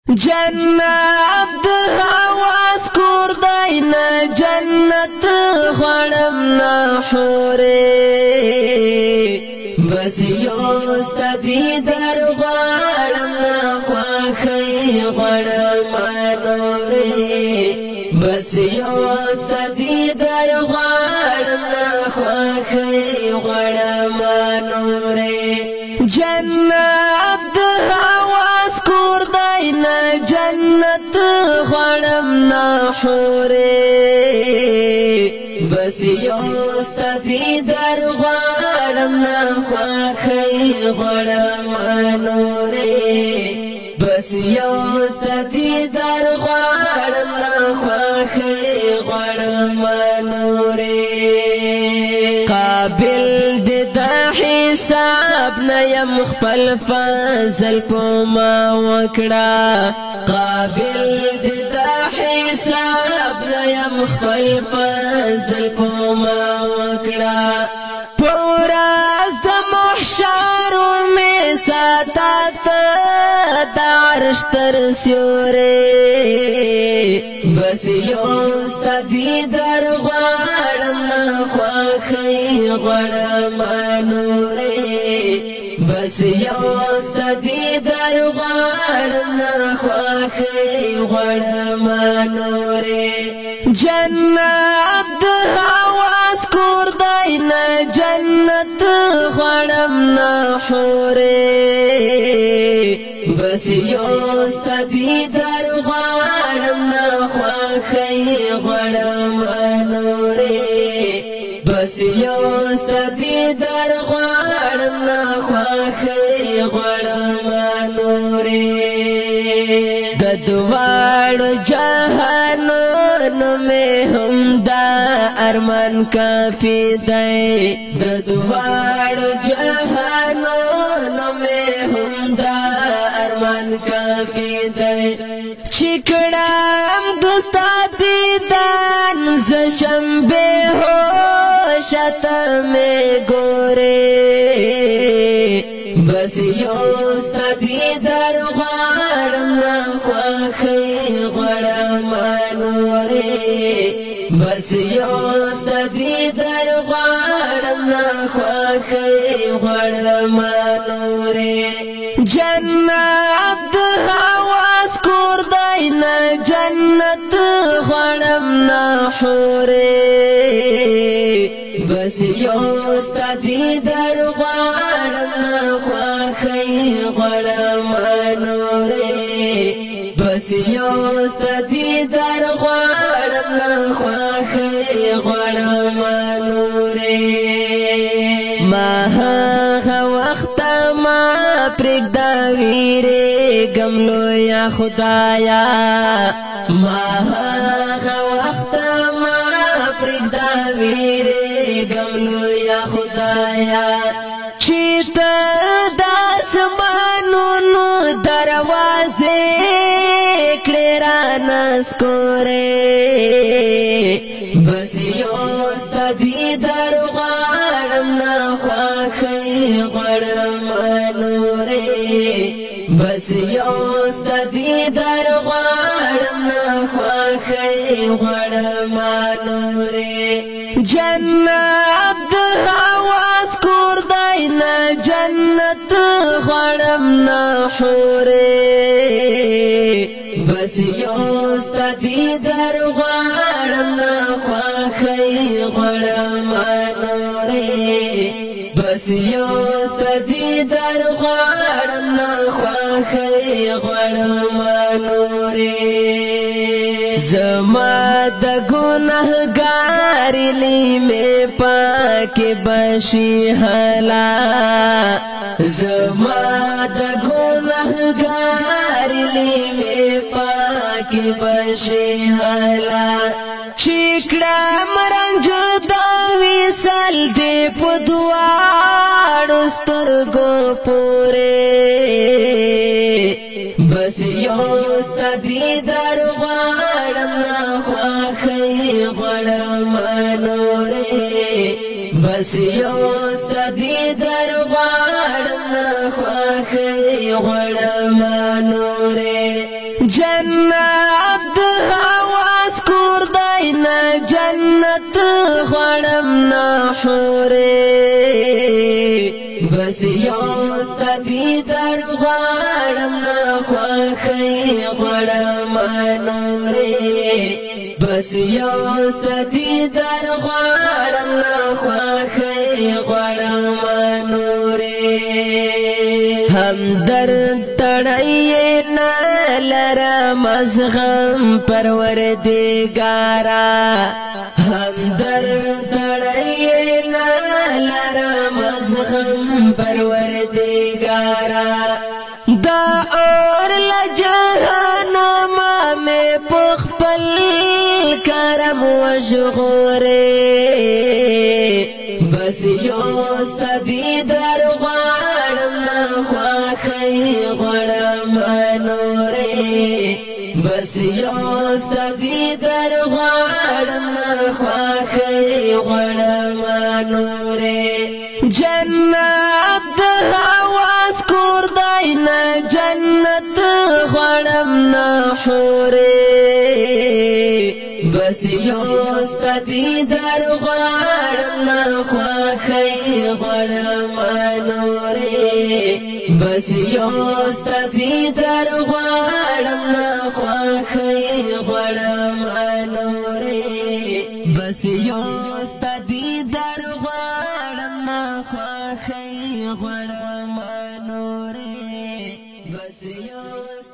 جنت د حواس کور دی نه جنت غړم نه حورې بس یو ستدي در غړم نه خوښي غړم نورې بس یو ستدي در غړم نه خوښي غړم نورې جنت د حواس کور دی نه جنت غړم نه حورې بس یو ستدي در غړم نه خوښي غړم نورې بس یو ستدي در غړم نه خوښي غړم نورې قابل د حساب نه يم خپل فضل پما وکړه قابل د حساب نه يم خپل فضل پما وکړه پوراز د محشر می ساتات د عرش تر سیورې بس یو ستدي در غړم نه خوښي غړم نورې بس یو ستدي در غړم نه خوښي غړم نورې جنت د حواس کور دی نه جنت غړم نه حورې بس یو ستدي در غړم نه خوښي غړم نورې بس یو ستدي در غړم نه خوښي غړم نورې د دواړو جهانونو مې هم دا ارمان کافي دی د دواړو جهانونو مې هم دا ارمان کافي دی چې کړم دوستا دیدن ز شنبه هوشت مې ګورې بس یو ستدي در غړم نه خوښي غړم نورې بس یو ستدي در غړم نه خوښي غړم نورې جنت د حواس کور دی نه جنت غړم نه حورې بس یو ستدي در غړم نه خوښي غړم نورې بس یو ستدي در غړم نه خوښي غړم نورې ما هغه وخت ما پرېږده ویرېږم لویه خدایا ما هغه وخت ما پرېږده ویرېږم لویه خدایا چې ته د اسمانونو دروازې کړې رانه سکورې بس یو ستدي در غړم نه خوښي غړم نورې بس یو ستدي در غړم نه خوښي غړم نورې جنت د حواس کور دی نه جنت غړم نه حورې بس یو ستدي در غړم نه خوښي غړم نورې بس یو ستدي در غړم نه خوښي غړم نورې زما د ګناهګارې لیمې پاکې بشي هلا زما د ګناهګارې لیمې پاکې بشي هلا چې کړم رنج د وصال دې په دواړو سترګو پورې بس یو ستدي در غړم نه خوښي غړم نورې بس یو ستدي در غړم نه خوښي غړم نورې جنت حواس کور دی نه جنت غړم نه حورې بس یو ستدی در غړم نه خوښي غړم نورې بس یو ستدی در غړم نه خوښي غړم نورې هم درد تړای نه لرم از غم پروردگارا هم درد تړای نه لرم از غم پروردگارا دا اور لجهنم میں پخپل کرم وشغورے بس یوست دی در غړم نه خوښي غړم نورې بس یوست دی در غړم نه خوښي غړم نورې جنت حواس کور دی نه جنت غړم نه حورې بس یوست دی در غړم نه خوښي غړم نورې بس یوست دی در غړم نه خوښي غړم نورې بس یوست دی در غړم نه خوښي غړم نورې بس یوست